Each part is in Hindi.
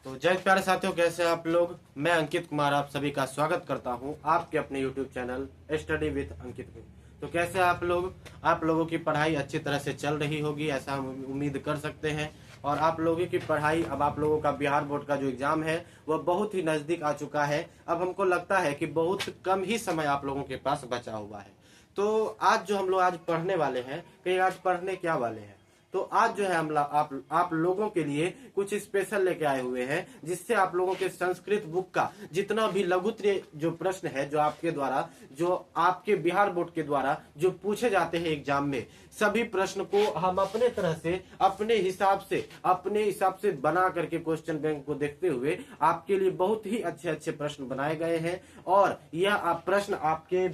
तो जय प्यारे साथियों, कैसे हैं आप लोग। मैं अंकित कुमार आप सभी का स्वागत करता हूं आपके अपने यूट्यूब चैनल स्टडी विद अंकित में। तो कैसे हैं आप लोग। आप लोगों की पढ़ाई अच्छी तरह से चल रही होगी ऐसा हम उम्मीद कर सकते हैं। और आप लोगों की पढ़ाई, अब आप लोगों का बिहार बोर्ड का जो एग्जाम है वह बहुत ही नजदीक आ चुका है। अब हमको लगता है कि बहुत कम ही समय आप लोगों के पास बचा हुआ है। तो आज जो हम लोग आज पढ़ने वाले हैं, कि आज पढ़ने क्या वाले हैं, तो आज जो है हम आप लोगों के लिए कुछ स्पेशल लेके आए हुए हैं, जिससे आप लोगों के संस्कृत बुक का जितना भी लघुत्तरीय जो प्रश्न है, जो आपके द्वारा, जो आपके बिहार बोर्ड के द्वारा जो पूछे जाते हैं एग्जाम में, सभी प्रश्न को हम अपने तरह से अपने हिसाब से बना करके क्वेश्चन बैंक को देखते हुए आपके लिए बहुत ही अच्छे अच्छे प्रश्न बनाए गए हैं। और यह प्रश्न आपके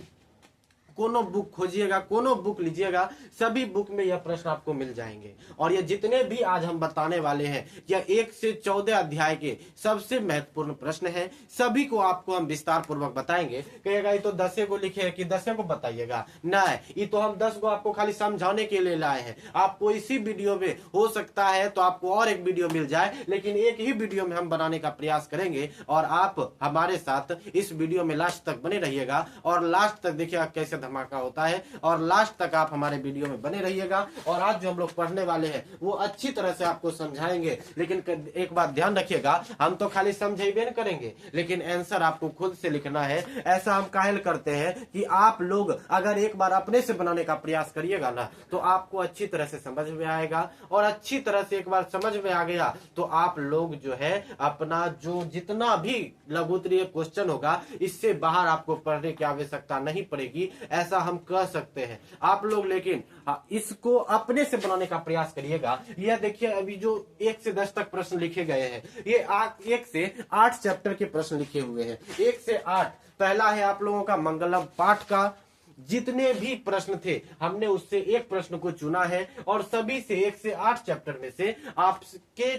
कोनो बुक खोजिएगा, कोनो बुक लीजिएगा, सभी बुक में यह प्रश्न आपको मिल जाएंगे। और ये जितने भी आज हम बताने वाले हैं, यह 1 से 14 अध्याय के सबसे महत्वपूर्ण प्रश्न हैं। सभी को आपको हम विस्तार पूर्वक बताएंगे। कहिएगा ये तो 10 को लिखे है कि 10 को बताइएगा, नहीं, ये तो हम 10 को आपको खाली समझाने के लिए लाए हैं। आपको इसी वीडियो में हो सकता है तो आपको और एक वीडियो मिल जाए, लेकिन एक ही वीडियो में हम बनाने का प्रयास करेंगे। और आप हमारे साथ इस वीडियो में लास्ट तक बने रहिएगा और लास्ट तक देखिएगा कैसे धमाका होता है। और लास्ट तक आप हमारे वीडियो में बने रहिएगा। और आज जो हम लोग पढ़ने वाले हैं वो अच्छी तरह से आपको समझाएंगे। लेकिन एक बात ध्यान रखिएगा, हम तो खाली समझेबे न करेंगे, लेकिन आंसर आपको खुद से लिखना है। ऐसा हम काहे करते हैं कि आप लोग अगर एक बार अपने से बनाने का प्रयास करिएगा ना, तो आपको अच्छी तरह से समझ में आएगा। और अच्छी तरह से एक बार समझ में आ गया तो आप लोग जो है अपना जो जितना भी लघुत्तरीय क्वेश्चन होगा, इससे बाहर आपको पढ़ने की आवश्यकता नहीं पड़ेगी, ऐसा हम कह सकते हैं। आप लोग लेकिन इसको अपने से बनाने का प्रयास करिएगा। यह देखिए, अभी जो 1 से 10 तक प्रश्न लिखे गए हैं, ये 1 से 8 चैप्टर के प्रश्न लिखे हुए हैं। 1 से 8 पहला है आप लोगों का मंगलम पाठ का। जितने भी प्रश्न थे हमने उससे एक प्रश्न को चुना है और सभी से 1 से 8 चैप्टर में से आपके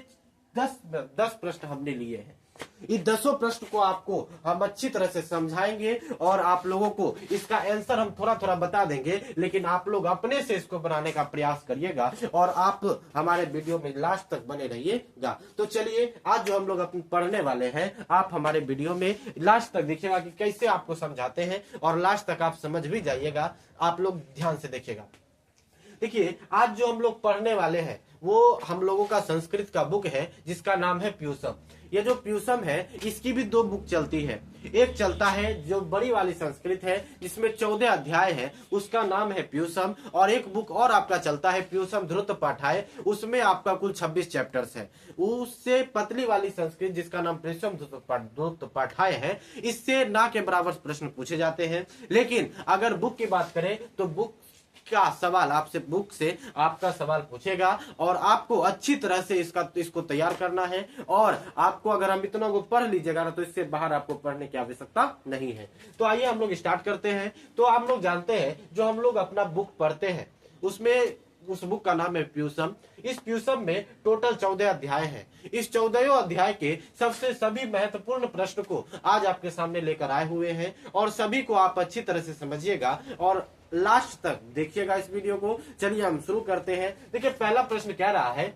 10 प्रश्न हमने लिए हैं। इस 10 प्रश्न को आपको हम अच्छी तरह से समझाएंगे और आप लोगों को इसका आंसर हम थोड़ा थोड़ा बता देंगे, लेकिन आप लोग अपने से इसको बनाने का प्रयास करिएगा और आप हमारे वीडियो में लास्ट तक बने रहिएगा। तो चलिए, आज जो हम लोग अपने पढ़ने वाले हैं, आप हमारे वीडियो में लास्ट तक देखिएगा कि कैसे आपको समझाते हैं और लास्ट तक आप समझ भी जाइएगा। आप लोग ध्यान से देखिएगा। देखिए, आज जो हम लोग पढ़ने वाले हैं वो हम लोगों का संस्कृत का बुक है, जिसका नाम है प्यूसम। ये जो प्यूसम है, इसकी भी 2 बुक चलती है। एक चलता है जो बड़ी वाली संस्कृत है, जिसमें 14 अध्याय है, उसका नाम है प्यूसम। और एक बुक और आपका चलता है प्यूसम ध्रुत पाठाय, उसमें आपका कुल 26 चैप्टर्स है। उससे पतली वाली संस्कृत, जिसका नाम प्यूसम ध्रुत पाठाय है, इससे ना के बराबर प्रश्न पूछे जाते हैं। लेकिन अगर बुक की बात करें तो बुक का सवाल आपसे, बुक से आपका सवाल पूछेगा और आपको अच्छी तरह से इसको तैयार करना है। और आपको अगर हम इतना को पढ़ लीजिएगा ना, तो इससे बाहर आपको पढ़ने की आवश्यकता नहीं है। तो आइए हम लोग स्टार्ट करते हैं। तो आप लोग जानते हैं, जो हम लोग अपना बुक पढ़ते हैं उसमें उस बुक का नाम है प्यूसम। इस प्यूसम में टोटल 14 अध्याय है। इस 14 अध्याय के सभी महत्वपूर्ण प्रश्न को आज आपके सामने लेकर आए हुए हैं और सभी को आप अच्छी तरह से समझिएगा और लास्ट तक देखिएगा इस वीडियो को। चलिए हम शुरू करते हैं। देखिए, पहला प्रश्न कह रहा है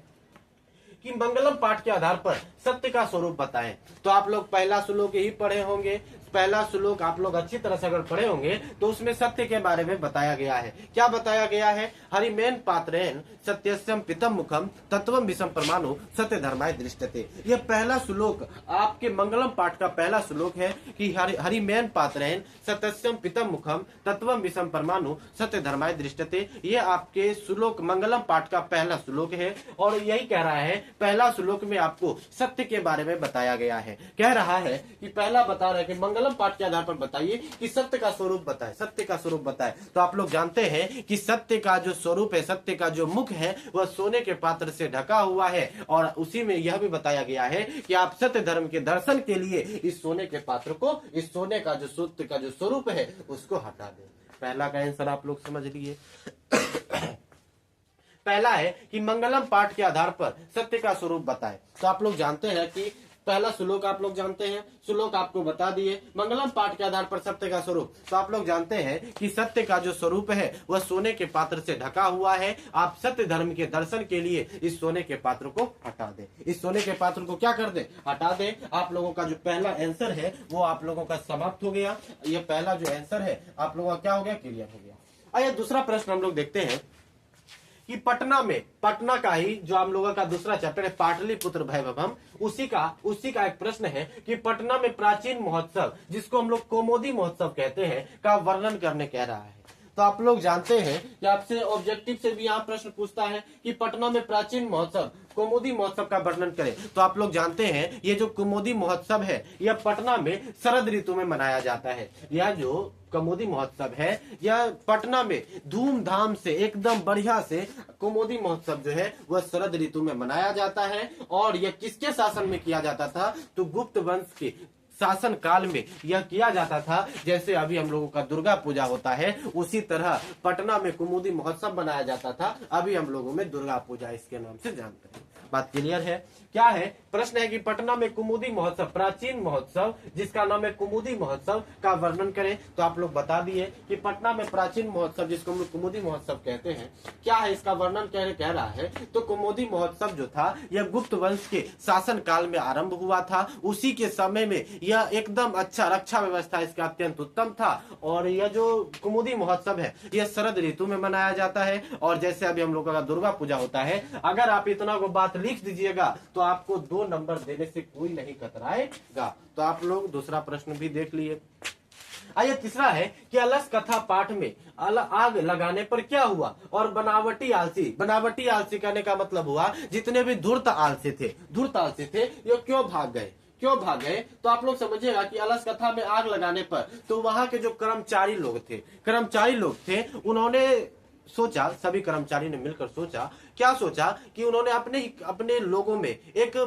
कि मंगलम पाठ के आधार पर सत्य का स्वरूप बताएं। तो आप लोग पहला श्लोक ही पढ़े होंगे। पहला श्लोक आप लोग अच्छी तरह से अगर पढ़े होंगे तो उसमें सत्य के बारे में बताया गया है। क्या बताया गया है? हरिमेन पात्रेन सत्यस्यम पितम मुखम तत्वम विषम परमाणु सत्य धर्माय दृष्टते। यह पहला श्लोक आपके मंगलम पाठ का पहला श्लोक है कि हरिमेन पात्रेन सत्यस्यम पितम मुखम तत्वम विषम परमाणु सत्य धर्माय दृष्टते। यह आपके श्लोक मंगलम पाठ का पहला श्लोक है और यही कह रहा है, पहला श्लोक में आपको सत्य के बारे में बताया गया है। कह रहा है कि पहला बता रहा है कि मंगलम पाठ के आधार पर बताइए कि सत्य का स्वरूप बताए, सत्य का स्वरूप बताए। तो आप लोग जानते हैं कि सत्य का जो स्वरूप है, सत्य का जो मुख है, वह सोने के पात्र से ढका हुआ है। और उसी में यह भी बताया गया है कि आप सत्य धर्म के दर्शन के लिए इस सोने के पात्र को, इस सोने का जो सत्य का जो स्वरूप है, उसको हटा दें। पहला का आंसर आप लोग समझ लिए। पहला है कि मंगलम पाठ के आधार पर सत्य का स्वरूप बताएं। तो आप लोग जानते हैं कि पहला श्लोक आप लोग जानते हैं, श्लोक आपको बता दिए। मंगलम पाठ के आधार पर सत्य का स्वरूप, तो आप लोग जानते हैं कि सत्य का जो स्वरूप है वह सोने के पात्र से ढका हुआ है। आप सत्य धर्म के दर्शन के लिए इस सोने के पात्र को हटा दें, इस सोने के पात्र को क्या कर दे, हटा दे। आप लोगों का जो पहला आंसर है वो आप लोगों का समाप्त हो गया। ये पहला जो आंसर है आप लोगों का क्या हो गया, क्लियर हो गया। आइए दूसरा प्रश्न हम लोग देखते हैं कि पटना में, पटना का ही जो हम लोगों का दूसरा चैप्टर है पाटलिपुत्र वैभवम, उसी का एक प्रश्न है कि पटना में प्राचीन महोत्सव जिसको हम लोग कौमुदी महोत्सव कहते हैं का वर्णन करने कह रहा है। तो आप लोग जानते हैं कि आपसे ऑब्जेक्टिव से भी यहाँ प्रश्न पूछता है कि पटना में प्राचीन महोत्सव कौमुदी महोत्सव का वर्णन करें। तो आप लोग जानते हैं ये जो कौमुदी महोत्सव है यह पटना में शरद ऋतु में मनाया जाता है। यह जो कौमुदी महोत्सव है यह पटना में धूमधाम से एकदम बढ़िया से कौमुदी महोत्सव जो है वह शरद ऋतु में मनाया जाता है। और यह किसके शासन में किया जाता था, तो गुप्त वंश के शासन काल में यह किया जाता था। जैसे अभी हम लोगों का दुर्गा पूजा होता है उसी तरह पटना में कौमुदी महोत्सव मनाया जाता था। अभी हम लोगों में दुर्गा पूजा इसके नाम से जानते हैं। बात क्लियर है? क्या है प्रश्न है कि पटना में कुमुदी महोत्सव, प्राचीन महोत्सव जिसका नाम है कुमुदी महोत्सव का वर्णन करें। तो आप लोग बता दिए कि पटना में प्राचीन महोत्सव जिसको हम लोग कुमुदी महोत्सव कहते हैं, क्या है इसका वर्णन कह रहा है। तो कुमुदी महोत्सव जो था यह गुप्त वंश के शासन काल में आरंभ हुआ था। उसी के समय में यह एकदम अच्छा रक्षा व्यवस्था इसका अत्यंत उत्तम था। और यह जो कुमुदी महोत्सव है यह शरद ऋतु में मनाया जाता है। और जैसे अभी हम लोगों का दुर्गा पूजा होता है, अगर आप इतना को बात लिख दीजिएगा तो आपको 2 नंबर देने से कोई नहीं कतराएगा। तो आप लोग दूसरा प्रश्न भी देख लिए। आइए तीसरा है कि अलस कथा पाठ में आग लगाने पर क्या हुआ। और बनावटी आलसी कहने का मतलब हुआ जितने भी धूर्त आलसी थे ये क्यों भाग गए। तो आप लोग समझिएगा कि अलस कथा में आग लगाने पर तो वहां के जो कर्मचारी लोग थे उन्होंने सोचा, सभी कर्मचारी ने मिलकर सोचा, क्या सोचा कि उन्होंने अपने लोगों में एक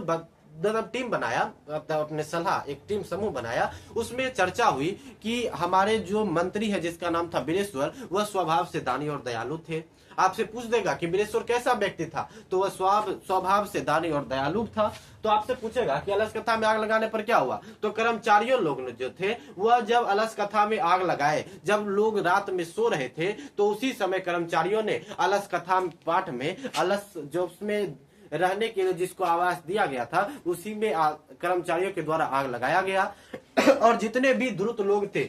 टीम बनाया, अपने सलाह एक टीम समूह बनाया। उसमें चर्चा हुई कि हमारे जो मंत्री है जिसका नाम था वीरेश्वर, वह स्वभाव से दानी और दयालु थे। आपसे पूछ देगा कि वीरेश्वर कैसा व्यक्ति था, तो वह स्वभाव से दानी और दयालु था। तो आपसे पूछेगा कि अलस कथा में आग लगाने पर क्या हुआ। तो कर्मचारियों लोग जो थे वह जब अलस कथा में आग लगाए, जब लोग रात में सो रहे थे, तो उसी समय कर्मचारियों ने अलस कथा पाठ में अलस जो उसमें रहने के लिए जिसको आवास दिया गया था उसी में कर्मचारियों के द्वारा आग लगाया गया। और जितने भी धूर्त लोग थे,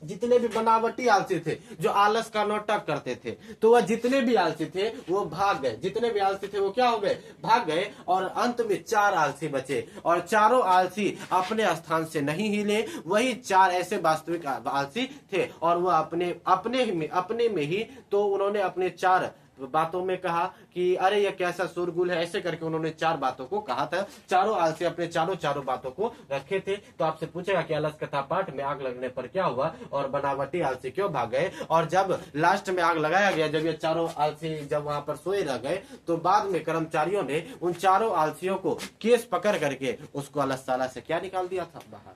जितने भी बनावटी आलसी थे जो आलस का नाटक करते थे, तो वह जितने भी आलसी थे वो भाग गए। जितने भी आलसी थे वो क्या हो गए, भाग गए। और अंत में 4 आलसी बचे और चारों आलसी अपने स्थान से नहीं हिले। वही 4 ऐसे वास्तविक आलसी थे और वह अपने में ही तो उन्होंने अपने 4 बातों में कहा कि अरे यह कैसा शोरगुल है, ऐसे करके उन्होंने 4 बातों को कहा था। चारों आलसी अपने चारों बातों को रखे थे। तो आपसे पूछेगा कि अलस कथा पाठ में आग लगने पर क्या हुआ और बनावटी आलसी क्यों भाग गए। और जब लास्ट में आग लगाया गया, जब ये चारों आलसी जब वहां पर सोए रह गए, तो बाद में कर्मचारियों ने उन चारों आलसियों को केस पकड़ करके उसको अलसशाला से क्या निकाल दिया था, बाहर।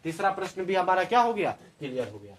तीसरा प्रश्न भी हमारा क्या हो गया, क्लियर हो गया।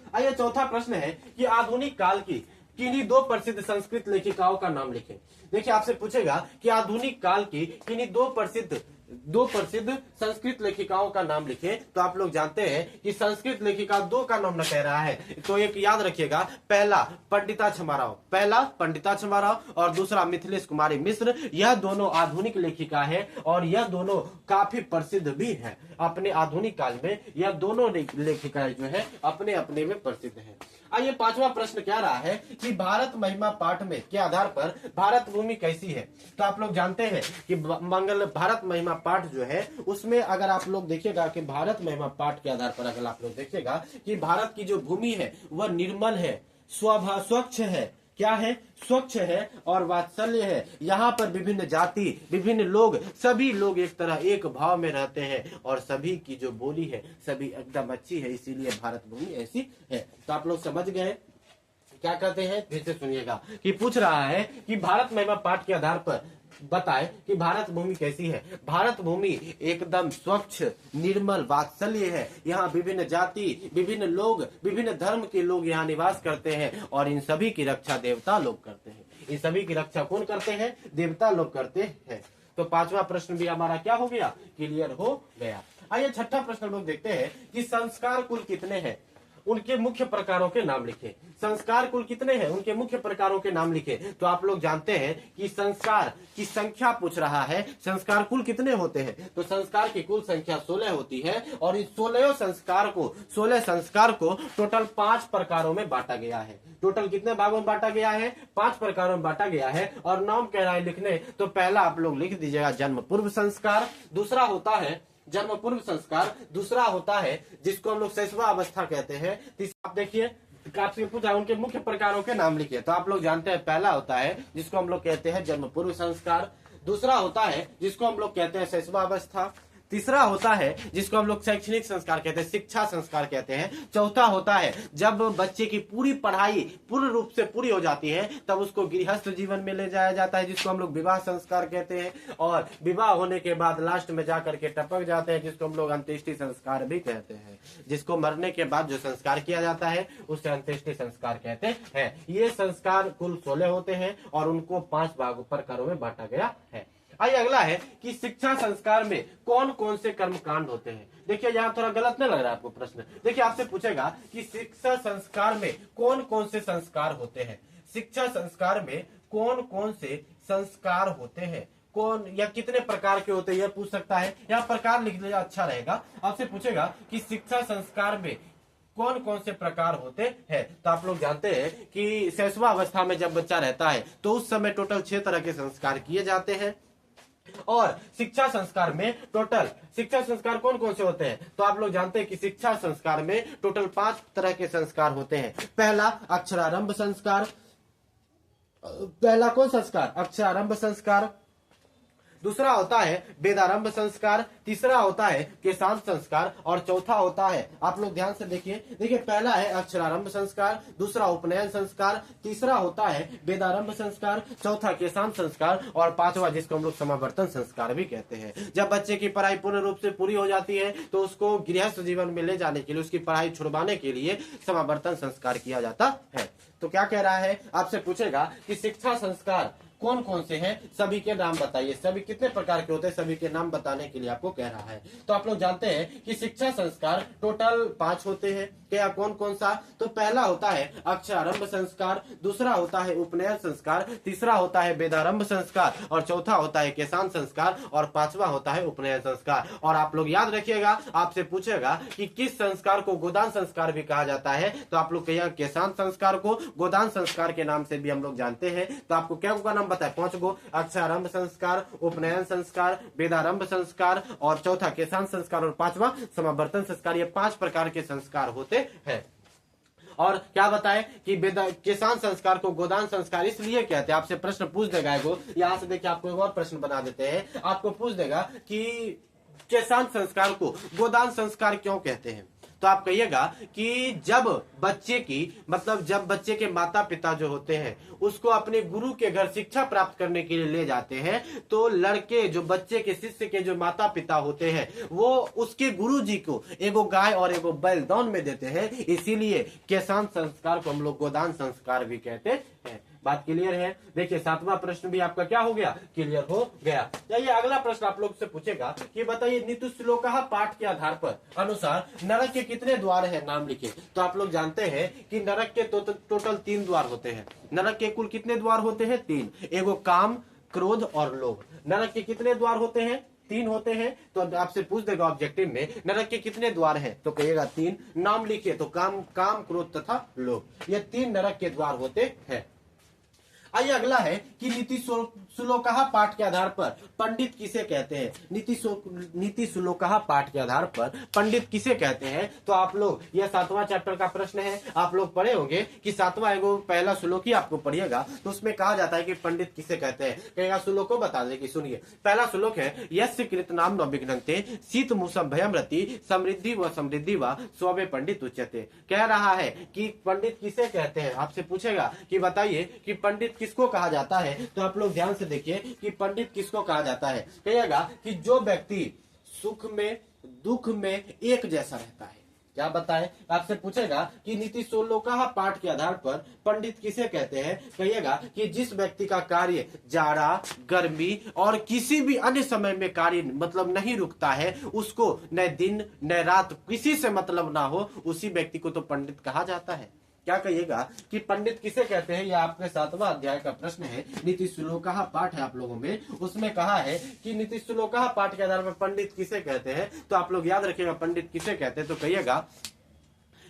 आइए चौथा प्रश्न है कि आधुनिक काल की किन्हीं 2 प्रसिद्ध संस्कृत लेखिकाओं का नाम लिखें। देखिए आपसे पूछेगा कि आधुनिक काल की किन्हीं 2 प्रसिद्ध संस्कृत लेखिकाओं का नाम लिखें। तो आप लोग जानते हैं कि संस्कृत लेखिका 2 का नाम न कह रहा है, तो एक याद रखिएगा, पहला पंडिता छमाराव और दूसरा मिथिलेश कुमारी मिश्र। यह दोनों आधुनिक लेखिका है और यह दोनों काफी प्रसिद्ध भी है अपने आधुनिक काल में। यह दोनों लेखिकाएं जो है अपने में प्रसिद्ध है। आइए 5वां प्रश्न क्या रहा है कि भारत महिमा पाठ में के आधार पर भारत भूमि कैसी है। तो आप लोग जानते हैं कि भारत महिमा पाठ जो है उसमें अगर आप लोग देखिएगा कि भारत महिमा पाठ के आधार पर अगर आप लोग देखिएगा कि भारत की जो भूमि है वह निर्मल है, स्वच्छ है, क्या है, स्वच्छ है और वात्सल्य है। यहाँ पर विभिन्न जाति, विभिन्न लोग, सभी लोग एक तरह एक भाव में रहते हैं और सभी की जो बोली है सभी एकदम अच्छी है, इसीलिए भारत भूमि ऐसी है। तो आप लोग समझ गए क्या कहते हैं, फिर से सुनिएगा कि पूछ रहा है कि भारत महिमा पाठ के आधार पर बताए कि भारत भूमि कैसी है। भारत भूमि एकदम स्वच्छ, निर्मल, वात्सल्य है। यहाँ विभिन्न जाति, विभिन्न लोग, विभिन्न धर्म के लोग यहाँ निवास करते हैं और इन सभी की रक्षा देवता लोग करते हैं। इन सभी की रक्षा कौन करते हैं, देवता लोग करते हैं। तो पांचवा प्रश्न भी हमारा क्या हो गया, क्लियर हो गया। आइए छठा प्रश्न हम लोग देखते हैं कि संस्कार कुल कितने हैं, उनके मुख्य प्रकारों के नाम लिखे। संस्कार कुल कितने हैं, उनके मुख्य प्रकारों के नाम लिखे। तो आप लोग जानते हैं कि संस्कार की संख्या पूछ रहा है, संस्कार कुल कितने होते हैं। तो संस्कार की कुल संख्या 16 होती है और इस 16 संस्कार को टोटल 5 प्रकारों में बांटा गया है। टोटल कितने भागों में बांटा गया है, 5 प्रकारों में बांटा गया है। और नाम कह रहा है लिखने, तो पहला आप लोग लिख दीजिएगा जन्म पूर्व संस्कार, दूसरा होता है जन्म पूर्व संस्कार, दूसरा होता है जिसको हम लोग शैशव अवस्था कहते हैं। तीसरा आप देखिए आपसे पूछा उनके मुख्य प्रकारों के नाम लिखिए। तो आप लोग जानते हैं पहला होता है जिसको हम लोग कहते हैं जन्म पूर्व संस्कार, दूसरा होता है जिसको हम लोग कहते हैं शैशव अवस्था, तीसरा होता है जिसको हम लोग शैक्षणिक संस्कार कहते हैं, शिक्षा संस्कार कहते हैं, चौथा होता है जब बच्चे की पूरी पढ़ाई पूर्ण रूप से पूरी हो जाती है तब उसको गृहस्थ जीवन में ले जाया जाता है जिसको हम लोग विवाह संस्कार कहते हैं, और विवाह होने के बाद लास्ट में जाकर के टपक जाते हैं जिसको हम लोग अंत्येष्टि संस्कार भी कहते हैं। जिसको मरने के बाद जो संस्कार किया जाता है उसे अंत्येष्टि संस्कार कहते हैं। ये संस्कार कुल 16 होते हैं और उनको 5 भागों प्रकारों में बांटा गया है। आइए अगला है कि शिक्षा संस्कार में कौन कौन से कर्मकांड होते हैं। देखिए यहाँ थोड़ा गलत नहीं लग रहा है आपको प्रश्न। देखिए आपसे पूछेगा कि शिक्षा संस्कार में कौन कौन से संस्कार होते हैं। शिक्षा संस्कार में कौन कौन से संस्कार होते हैं, कौन या कितने प्रकार के होते हैं यह पूछ सकता है। यहाँ प्रकार लिख लिया अच्छा रहेगा। आपसे पूछेगा कि शिक्षा संस्कार में कौन कौन से प्रकार होते हैं। तो आप लोग जानते हैं कि शैशवावस्था में जब बच्चा रहता है तो उस समय टोटल 6 तरह के संस्कार किए जाते हैं। और शिक्षा संस्कार में टोटल शिक्षा संस्कार कौन कौन से होते हैं। तो आप लोग जानते हैं कि शिक्षा संस्कार में टोटल 5 तरह के संस्कार होते हैं। पहला अक्षरारंभ संस्कार, पहला कौन संस्कार, अक्षरारंभ संस्कार। दूसरा होता है वेदारंभ संस्कार, तीसरा होता है केशांत संस्कार और चौथा होता है, आप लोग ध्यान से देखिए पहला है अक्षरारंभ संस्कार, दूसरा उपनयन संस्कार, तीसरा होता है वेदारंभ संस्कार, चौथा केशांत संस्कार और पांचवा जिसको हम लोग समावर्तन संस्कार भी कहते हैं। जब बच्चे की पढ़ाई पूर्ण रूप से पूरी हो जाती है तो उसको गृहस्थ जीवन में ले जाने के लिए, उसकी पढ़ाई छुड़वाने के लिए समावर्तन संस्कार किया जाता है। तो क्या कह रहा है, आपसे पूछेगा कि शिक्षा संस्कार कौन कौन से हैं, सभी के नाम बताइए। सभी कितने प्रकार के होते हैं, सभी के नाम बताने के लिए आपको कह रहा है। तो आप लोग जानते हैं कि शिक्षा संस्कार टोटल 5 होते हैं। क्या कौन कौन सा, तो पहला होता है अक्षरारंभ संस्कार, दूसरा होता है उपनयन संस्कार, तीसरा होता है वेदारंभ संस्कार और चौथा होता है केशांत संस्कार और पांचवा होता है उपनयन संस्कार। और आप लोग याद रखिएगा, आपसे पूछेगा कि किस संस्कार को गोदान संस्कार भी कहा जाता है। तो आप लोग कहिएगा केशांत संस्कार को गोदान संस्कार के नाम से भी हम लोग जानते हैं। तो आपको क्या का नाम बताए, 5 गो, अक्षरारंभ संस्कार, उपनयन संस्कार, वेदारंभ संस्कार और चौथा केशांत संस्कार और पांचवा समावर्तन संस्कार। ये 5 प्रकार के संस्कार होते हैं। और क्या बताएं कि केशांत संस्कार को गोदान संस्कार इसलिए कहते हैं। आपसे प्रश्न पूछ देगा एगो, यहां से देखिए आपको एक और प्रश्न बना देते हैं। आपको पूछ देगा कि केशांत संस्कार को गोदान संस्कार क्यों कहते हैं। तो आप कहिएगा कि जब बच्चे की जब बच्चे के माता पिता जो होते हैं उसको अपने गुरु के घर शिक्षा प्राप्त करने के लिए ले जाते हैं, तो लड़के जो बच्चे के शिष्य के जो माता पिता होते हैं वो उसके गुरु जी को एगो गाय और एगो बैल दान में देते हैं। इसीलिए केशांत संस्कार को हम लोग गोदान संस्कार भी कहते हैं। बात क्लियर है। देखिए 7वां प्रश्न भी आपका क्या हो गया, क्लियर हो गया। चलिए अगला प्रश्न आप लोग से पूछेगा कि बताइए नीतु श्लोकः पाठ के आधार पर अनुसार नरक के कितने द्वार है, नाम लिखिए। तो आप लोग जानते हैं कि नरक के टोटल 3 द्वार होते हैं। नरक के कुल कितने द्वार होते हैं, 3। एगो काम, क्रोध और लोभ। नरक के कितने द्वार होते हैं, 3 होते हैं। तो आपसे पूछ देगा ऑब्जेक्टिव में नरक के कितने द्वार हैं, तो कहिएगा 3। नाम लिखिए तो काम, क्रोध तथा लोभ, ये 3 नरक के द्वार होते हैं। आइए अगला है कि नीति श्लोकः पाठ के आधार पर पंडित किसे कहते हैं। नीति श्लोकः पाठ के आधार पर पंडित किसे कहते हैं। तो आप लोग यह 7वां चैप्टर का प्रश्न है, आप लोग पढ़े होंगे कि 7वां एगो पहला श्लोक ही आपको पढ़िएगा तो उसमें कहा जाता है कि पंडित किसे कहते हैं। कहेगा श्लोक को बता देगी, सुनिए। पहला श्लोक है यस्य कृत नाम न विघ्नन्ते शीत मूसम भयम रति समृद्धि व स्वभे पंडित उच्यते। कह रहा है कि पंडित किसे कहते हैं। आपसे पूछेगा कि बताइए कि पंडित किसको कहा जाता है। तो आप लोग ध्यान से देखिए कि पंडित किसको कहा जाता है। कहिएगा कि जो व्यक्ति सुख में दुख में एक जैसा रहता है। क्या बताएं? आपसे पूछेगा कि नीति 16 पाठ के आधार पर पंडित किसे कहते हैं? कहिएगा कि जिस व्यक्ति का कार्य जाड़ा, गर्मी और किसी भी अन्य समय में कार्य मतलब नहीं रुकता है, उसको न दिन न रात किसी से मतलब ना हो, उसी व्यक्ति को तो पंडित कहा जाता है। क्या कहिएगा कि पंडित किसे कहते हैं? यह आपके 7वां अध्याय का प्रश्न है। नीति 16 पाठ है आप लोगों में, उसमें कहा है कि नीति 16 पाठ के आधार पर पंडित किसे कहते हैं। तो आप लोग याद रखिएगा पंडित किसे कहते हैं। तो कहिएगा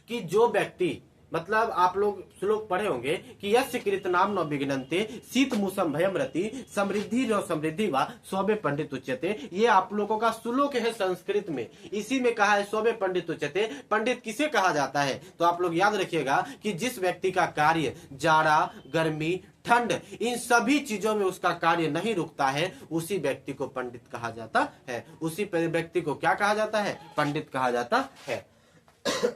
कि जो व्यक्ति मतलब आप लोग श्लोक पढ़े होंगे कि यस्य कृत नाम न विघ्नन्ते शीत मूसम भयम रति समृद्धि रो समृद्धि वा स्वभे पंडित उच्यते। ये आप लोगों का श्लोक है संस्कृत में, इसी में कहा है स्वभे पंडित उच्यते। पंडित किसे कहा जाता है? तो आप लोग याद रखिएगा कि जिस व्यक्ति का कार्य जाड़ा, गर्मी, ठंड, इन सभी चीजों में उसका कार्य नहीं रुकता है, उसी व्यक्ति को पंडित कहा जाता है। उसी व्यक्ति को क्या कहा जाता है? पंडित कहा जाता है।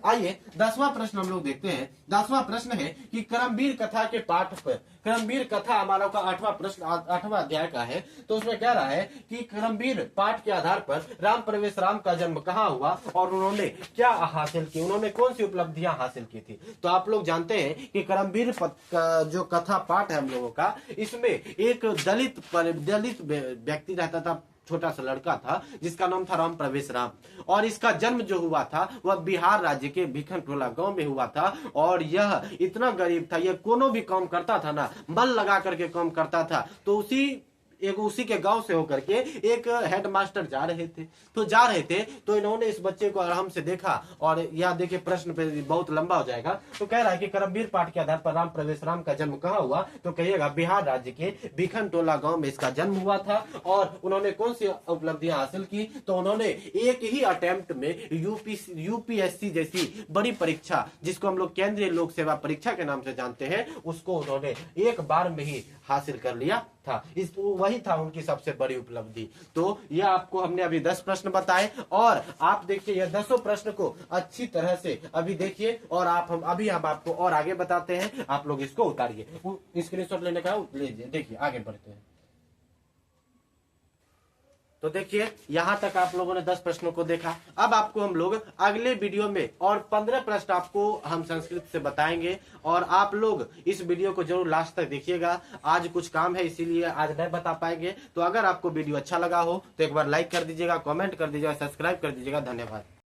आइए 10वां प्रश्न हम लोग देखते हैं। 10वां प्रश्न है कि कर्मवीर कथा के पाठ पर, कर्मवीर कथा हमारा का 8वां प्रश्न 8वां अध्याय का है। तो उसमें कह रहा है कि कर्मवीर पाठ के आधार पर राम प्रवेश राम का जन्म कहाँ हुआ और उन्होंने क्या हासिल की, उन्होंने कौन सी उपलब्धियां हासिल की थी। तो आप लोग जानते हैं कि कर्मवीर जो कथा पाठ है हम लोगों का, इसमें एक दलित व्यक्ति रहता था, छोटा सा लड़का था जिसका नाम था राम प्रवेश राम, और इसका जन्म जो हुआ था वह बिहार राज्य के भिखनटोला गांव में हुआ था। और यह इतना गरीब था, यह कोनो भी काम करता था ना, मन लगा करके काम करता था। तो उसी के गांव से होकर के एक हेडमास्टर जा रहे थे तो इन्होंने इस बच्चे को आराम से देखा। और यह देखिए प्रश्न पे बहुत लंबा हो जाएगा। तो कह रहा है कि कर्मवीर पाठ के आधार पर राम प्रवेश राम का जन्म कहाँ हुआ? तो कहिएगा बिहार राज्य के भिखनटोला गांव में इसका जन्म हुआ था। और उन्होंने कौन सी उपलब्धियां हासिल की? तो उन्होंने एक ही अटेम्प्ट में यूपीएससी जैसी बड़ी परीक्षा, जिसको हम लोग केंद्रीय लोक सेवा परीक्षा के नाम से जानते हैं, उसको उन्होंने एक बार में ही हासिल कर लिया था। वही था उनकी सबसे बड़ी उपलब्धि। तो यह आपको हमने अभी 10 प्रश्न बताए, और आप देखिए यह 10 प्रश्न को अच्छी तरह से अभी देखिए, और हम आपको और आगे बताते हैं। आप लोग इसको उतारिए, स्क्रीनशॉट लेने का लीजिए, देखिए आगे बढ़ते हैं। तो देखिए यहां तक आप लोगों ने 10 प्रश्नों को देखा। अब आपको हम लोग अगले वीडियो में और 15 प्रश्न आपको हम संस्कृत से बताएंगे, और आप लोग इस वीडियो को जरूर लास्ट तक देखिएगा। आज कुछ काम है इसीलिए आज नहीं बता पाएंगे। तो अगर आपको वीडियो अच्छा लगा हो तो एक बार लाइक कर दीजिएगा, कमेंट कर दीजिएगा, सब्सक्राइब कर दीजिएगा। धन्यवाद।